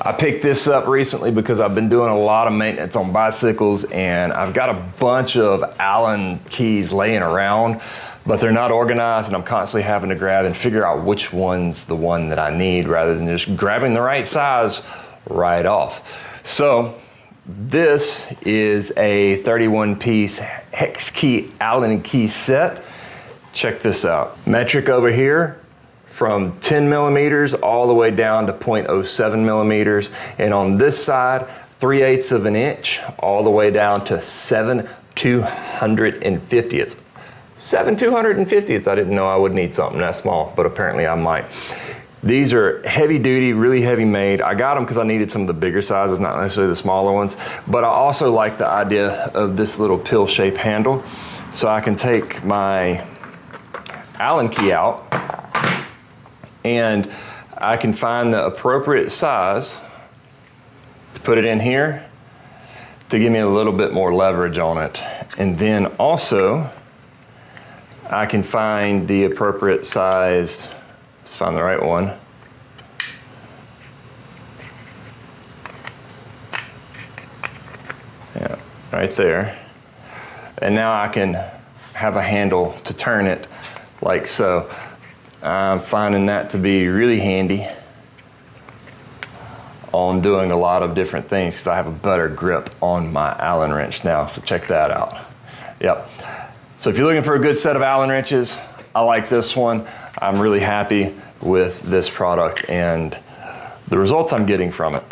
I picked this up recently because I've been doing a lot of maintenance on bicycles, and I've got a bunch of Allen keys laying around, but they're not organized, and I'm constantly having to grab and figure out which one's the one that I need rather than just grabbing the right size right off. So this is a 31-piece Hex Key Allen key set. Check this out. Metric over here from 10 millimeters all the way down to 0.07 millimeters. And on this side, 3/8 of an inch all the way down to 7/250ths. 7/250ths. I didn't know I would need something that small, but apparently I might. These are heavy duty, really heavy made. I got them because I needed some of the bigger sizes, not necessarily the smaller ones. But I also like the idea of this little pill shape handle. So I can take my Allen key out and I can find the appropriate size to put it in here to give me a little bit more leverage on it. And then also I can find the appropriate size. Let's find the right one. Yeah, right there. And now I can have a handle to turn it like so. I'm finding that to be really handy on doing a lot of different things because I have a better grip on my Allen wrench now. So check that out. Yep. So if you're looking for a good set of Allen wrenches, I like this one. I'm really happy with this product and the results I'm getting from it.